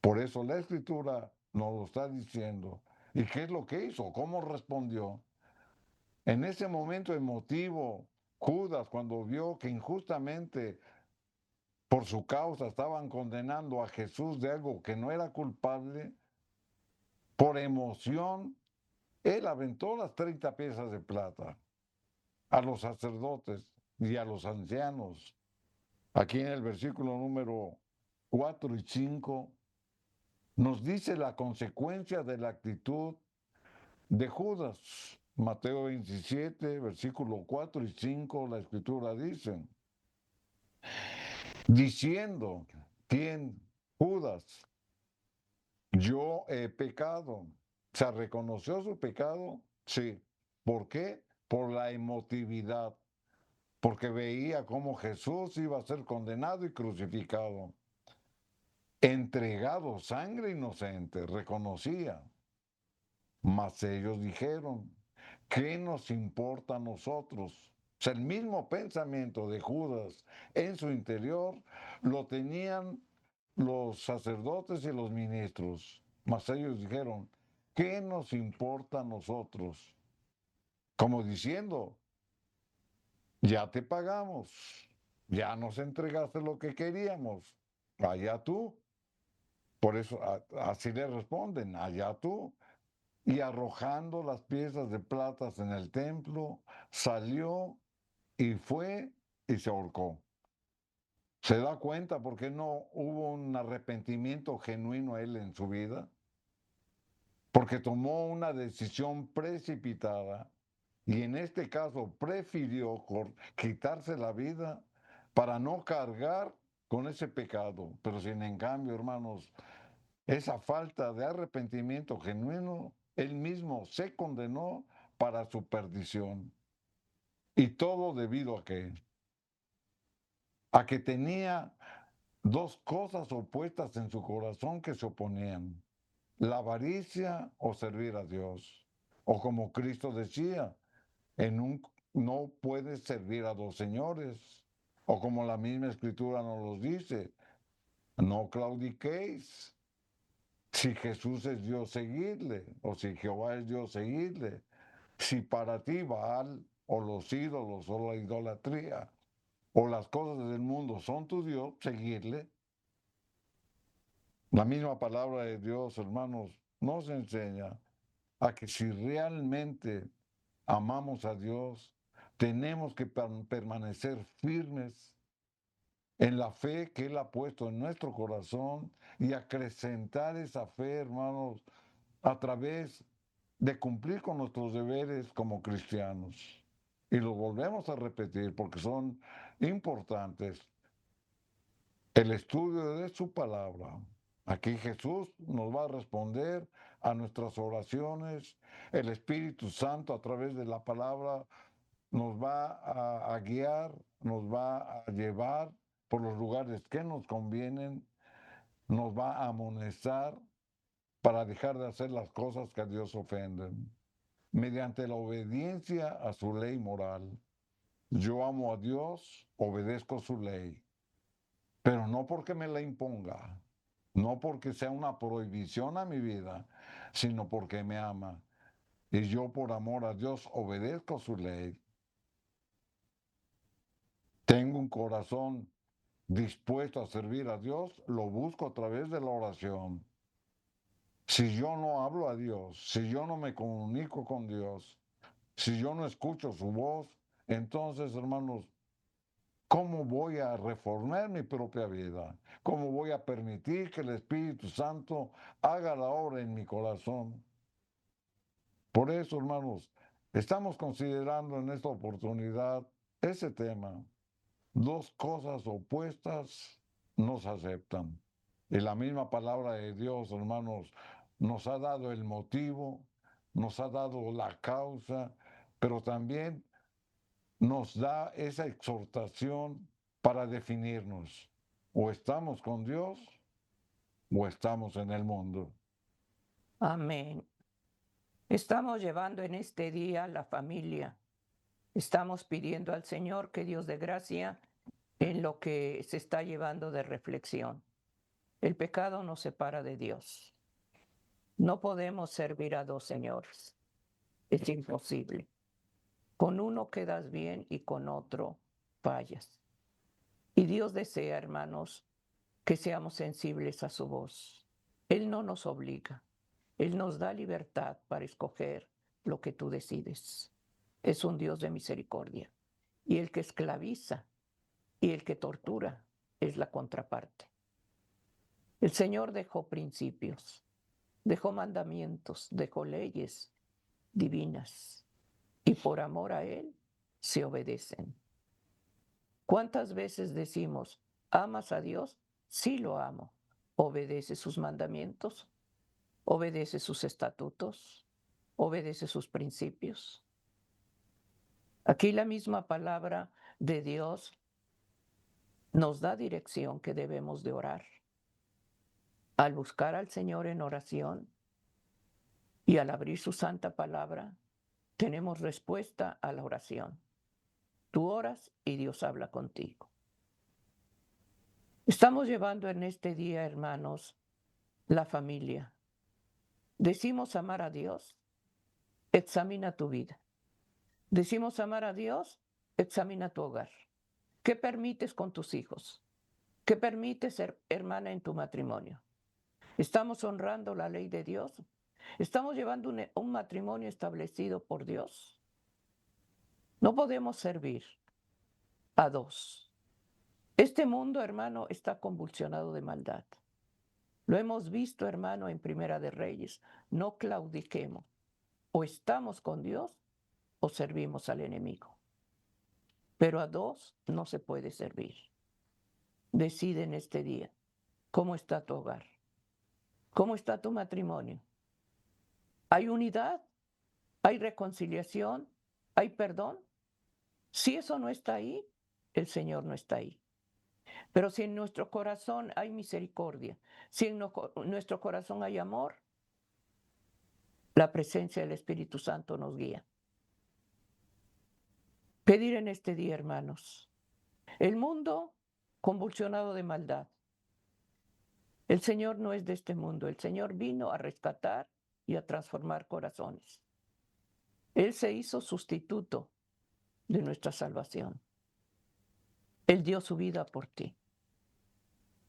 Por eso la Escritura nos lo está diciendo. ¿Y qué es lo que hizo? ¿Cómo respondió? En ese momento emotivo, Judas, cuando vio que injustamente por su causa estaban condenando a Jesús de algo que no era culpable, por emoción, él aventó las 30 piezas de plata a los sacerdotes y a los ancianos. Aquí en el versículo número 4 y 5 nos dice la consecuencia de la actitud de Judas. Mateo 27, versículo 4 y 5, la escritura dice, diciendo, ¿quién? Judas, yo he pecado. ¿Se reconoció su pecado? Sí. ¿Por qué? Por la emotividad, porque veía cómo Jesús iba a ser condenado y crucificado, entregado sangre inocente, reconocía. Mas ellos dijeron, ¿qué nos importa a nosotros? O sea, el mismo pensamiento de Judas en su interior lo tenían los sacerdotes y los ministros. Mas ellos dijeron, ¿qué nos importa a nosotros? Como diciendo, ya te pagamos, ya nos entregaste lo que queríamos, allá tú. Por eso así le responden, allá tú. Y arrojando las piezas de plata en el templo, salió y fue y se ahorcó. ¿Se da cuenta por qué no hubo un arrepentimiento genuino a él en su vida? Porque tomó una decisión precipitada y en este caso prefirió quitarse la vida para no cargar con ese pecado. Pero sin en cambio, hermanos, esa falta de arrepentimiento genuino, él mismo se condenó para su perdición. Y todo debido a que tenía dos cosas opuestas en su corazón que se oponían, la avaricia o servir a Dios. O como Cristo decía, no puedes servir a dos señores. O como la misma escritura nos lo dice, no claudiquéis. Si Jesús es Dios, seguidle. O si Jehová es Dios, seguidle. Si para ti Baal o los ídolos o la idolatría o las cosas del mundo son tu Dios, seguirle. La misma palabra de Dios, hermanos, nos enseña a que si realmente amamos a Dios, tenemos que permanecer firmes en la fe que Él ha puesto en nuestro corazón y acrecentar esa fe, hermanos, a través de cumplir con nuestros deberes como cristianos. Y lo volvemos a repetir porque son importantes. El estudio de su palabra. Aquí Jesús nos va a responder a nuestras oraciones. El Espíritu Santo a través de la palabra nos va a guiar, nos va a llevar por los lugares que nos convienen, nos va a amonestar para dejar de hacer las cosas que a Dios ofenden. mediante la obediencia a su ley moral. Yo amo a Dios, obedezco su ley, pero no porque me la imponga, no porque sea una prohibición a mi vida, sino porque me ama. Y yo por amor a Dios obedezco su ley. Tengo un corazón dispuesto a servir a Dios, lo busco a través de la oración. Si yo no hablo a Dios, si yo no me comunico con Dios, si yo no escucho su voz, entonces, hermanos, ¿cómo voy a reformar mi propia vida? ¿Cómo voy a permitir que el Espíritu Santo haga la obra en mi corazón? Por eso, hermanos, estamos considerando en esta oportunidad ese tema. Dos cosas opuestas no se aceptan. Y la misma palabra de Dios, hermanos, nos ha dado el motivo, nos ha dado la causa, pero también nos da esa exhortación para definirnos. O estamos con Dios o estamos en el mundo. Amén. Estamos llevando en este día la familia. Estamos pidiendo al Señor que Dios dé gracia en lo que se está llevando de reflexión. El pecado nos separa de Dios. No podemos servir a dos señores. Es imposible. Con uno quedas bien y con otro fallas. Y Dios desea, hermanos, que seamos sensibles a su voz. Él no nos obliga. Él nos da libertad para escoger lo que tú decides. Es un Dios de misericordia. Y el que esclaviza y el que tortura es la contraparte. El Señor dejó principios, dejó mandamientos, dejó leyes divinas y por amor a Él se obedecen. ¿Cuántas veces decimos, amas a Dios? Sí lo amo. ¿Obedece sus mandamientos? ¿Obedece sus estatutos? ¿Obedece sus principios? Aquí la misma palabra de Dios nos da dirección que debemos de orar. Al buscar al Señor en oración y al abrir su santa palabra, tenemos respuesta a la oración. Tú oras y Dios habla contigo. Estamos llevando en este día, hermanos, la familia. Decimos amar a Dios, examina tu vida. Decimos amar a Dios, examina tu hogar. ¿Qué permites con tus hijos? ¿Qué permites ser hermana en tu matrimonio? ¿Estamos honrando la ley de Dios? ¿Estamos llevando un matrimonio establecido por Dios? No podemos servir a dos. Este mundo, hermano, está convulsionado de maldad. Lo hemos visto, hermano, en Primera de Reyes. No claudiquemos. O estamos con Dios o servimos al enemigo. Pero a dos no se puede servir. Decide en este día cómo está tu hogar, cómo está tu matrimonio. ¿Hay unidad? ¿Hay reconciliación? ¿Hay perdón? Si eso no está ahí, el Señor no está ahí. Pero si en nuestro corazón hay misericordia, si en nuestro corazón hay amor, la presencia del Espíritu Santo nos guía. Pedir en este día, hermanos, el mundo convulsionado de maldad. El Señor no es de este mundo, el Señor vino a rescatar y a transformar corazones. Él se hizo sustituto de nuestra salvación. Él dio su vida por ti,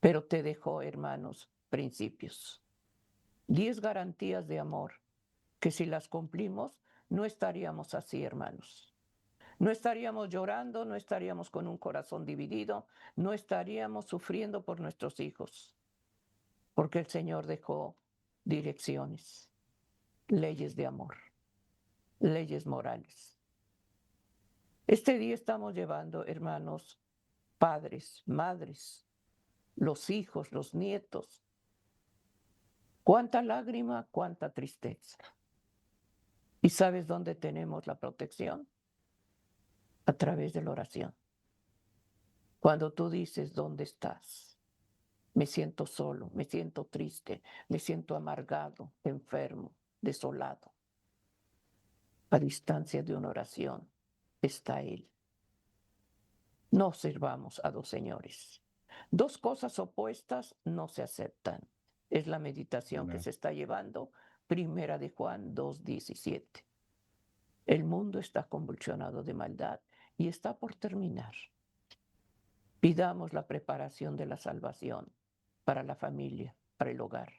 pero te dejó, hermanos, principios. 10 garantías de amor que si las cumplimos, no estaríamos así, hermanos. No estaríamos llorando, no estaríamos con un corazón dividido, no estaríamos sufriendo por nuestros hijos, porque el Señor dejó direcciones, leyes de amor, leyes morales. Este día estamos llevando, hermanos, padres, madres, los hijos, los nietos. Cuánta lágrima, cuánta tristeza. ¿Y sabes dónde tenemos la protección? A través de la oración. Cuando tú dices, ¿dónde estás? Me siento solo, me siento triste, me siento amargado, enfermo, desolado. a distancia de una oración está Él. No sirvamos a dos señores. Dos cosas opuestas no se aceptan. Es la meditación que se está llevando, Primera de Juan 2:17. El mundo está convulsionado de maldad y está por terminar. Pidamos la preparación de la salvación para la familia, para el hogar.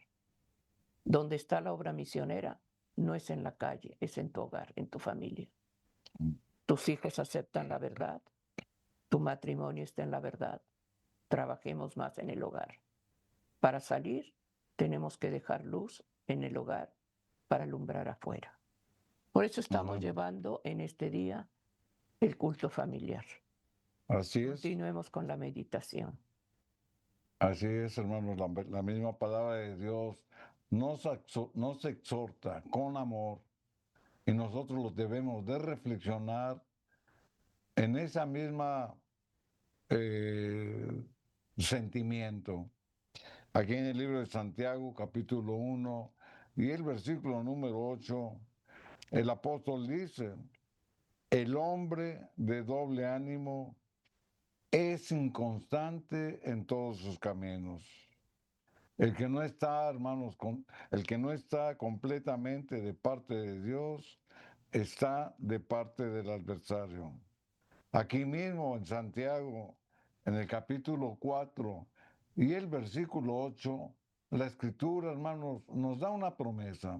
Donde está la obra misionera no es en la calle, es en tu hogar, en tu familia. Tus hijos aceptan la verdad, tu matrimonio está en la verdad. Trabajemos más en el hogar. Para salir, tenemos que dejar luz en el hogar para alumbrar afuera. Por eso estamos llevando en este día el culto familiar. Así es. Continuemos con la meditación. Así es, hermanos, la misma palabra de Dios nos exhorta con amor y nosotros los debemos de reflexionar en esa misma sentimiento. Aquí en el libro de Santiago, capítulo 1 y el versículo número 8, el apóstol dice, el hombre de doble ánimo es inconstante en todos sus caminos. El que no está, hermanos, el que no está completamente de parte de Dios, está de parte del adversario. Aquí mismo en Santiago, en el capítulo 4 y el versículo 8, la Escritura, hermanos, nos da una promesa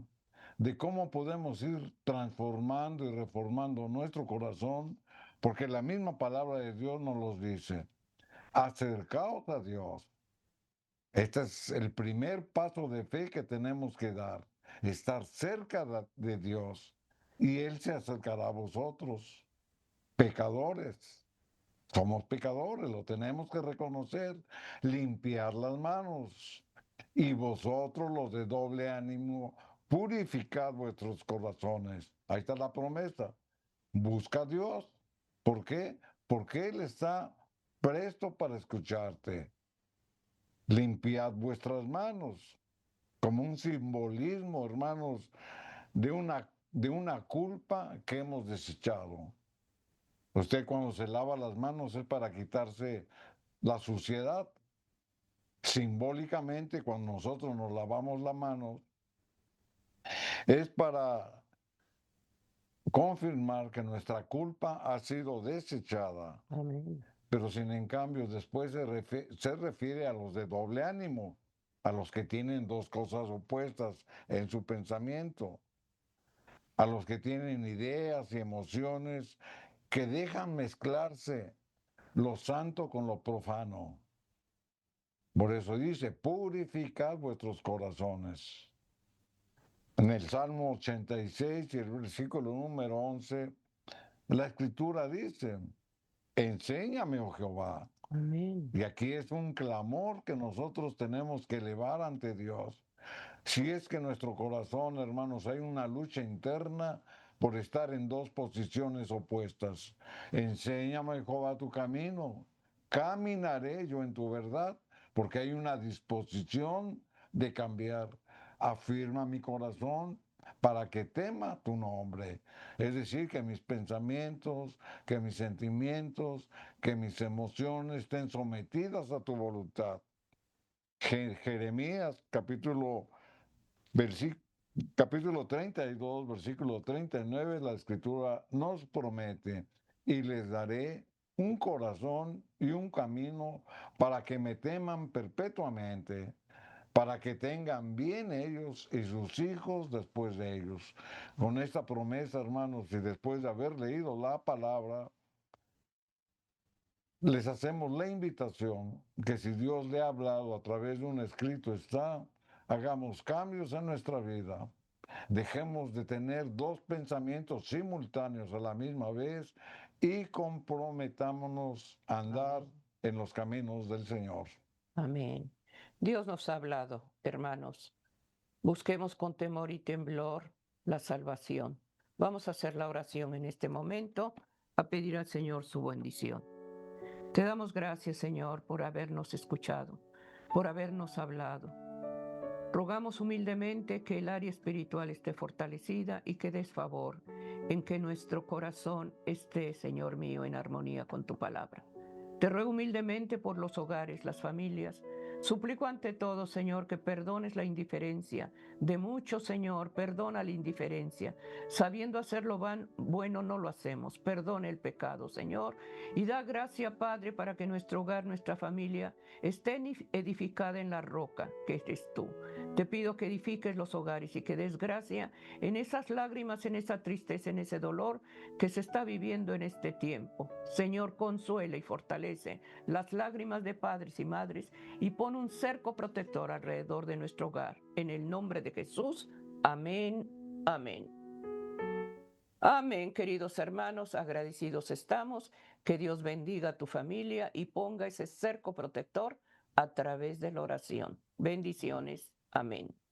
de cómo podemos ir transformando y reformando nuestro corazón, porque la misma palabra de Dios nos los dice. Acercaos a Dios. Este es el primer paso de fe que tenemos que dar, estar cerca de Dios, y Él se acercará a vosotros, pecadores. Somos pecadores, lo tenemos que reconocer, limpiar las manos. Y vosotros, los de doble ánimo, purificad vuestros corazones. Ahí está la promesa. Busca a Dios. ¿Por qué? Porque Él está presto para escucharte. Limpiad vuestras manos, como un simbolismo, hermanos, de una culpa que hemos desechado. Usted cuando se lava las manos es para quitarse la suciedad. Simbólicamente, cuando nosotros nos lavamos las manos, es para confirmar que nuestra culpa ha sido desechada. Amén. Pero sin en cambio después se refiere a los de doble ánimo, a los que tienen dos cosas opuestas en su pensamiento, a los que tienen ideas y emociones que dejan mezclarse lo santo con lo profano. Por eso dice, purificad vuestros corazones. En el Salmo 86 y el versículo número 11, la Escritura dice, enséñame, oh Jehová. Amén. Y aquí es un clamor que nosotros tenemos que elevar ante Dios. Si es que en nuestro corazón, hermanos, hay una lucha interna por estar en dos posiciones opuestas. Enséñame, Jehová, tu camino. Caminaré yo en tu verdad, porque hay una disposición de cambiar. Afirma mi corazón para que tema tu nombre. Es decir, que mis pensamientos, que mis sentimientos, que mis emociones estén sometidas a tu voluntad. Jeremías capítulo 32, versículo 39, la Escritura nos promete, y les daré un corazón y un camino para que me teman perpetuamente, para que tengan bien ellos y sus hijos después de ellos. Con esta promesa, hermanos, y después de haber leído la palabra, les hacemos la invitación que si Dios le ha hablado a través de un escrito está, hagamos cambios en nuestra vida. Dejemos de tener dos pensamientos simultáneos a la misma vez y comprometámonos a andar en los caminos del Señor. Amén. Dios nos ha hablado, hermanos. Busquemos con temor y temblor la salvación. Vamos a hacer la oración en este momento, a pedir al Señor su bendición. Te damos gracias, Señor, por habernos escuchado, por habernos hablado. Rogamos humildemente que el área espiritual esté fortalecida y que des favor en que nuestro corazón esté, Señor mío, en armonía con tu palabra. Te ruego humildemente por los hogares, las familias. Suplico ante todo, Señor, que perdones la indiferencia de muchos, Señor. Perdona la indiferencia. Sabiendo hacer lo bueno, no lo hacemos. Perdona el pecado, Señor. Y da gracia, Padre, para que nuestro hogar, nuestra familia, esté edificada en la roca que eres tú. Te pido que edifiques los hogares y que des gracia en esas lágrimas, en esa tristeza, en ese dolor que se está viviendo en este tiempo. Señor, consuela y fortalece las lágrimas de padres y madres y pon un cerco protector alrededor de nuestro hogar. En el nombre de Jesús. Amén. Amén. Amén, queridos hermanos, agradecidos estamos. Que Dios bendiga a tu familia y ponga ese cerco protector a través de la oración. Bendiciones. Amén.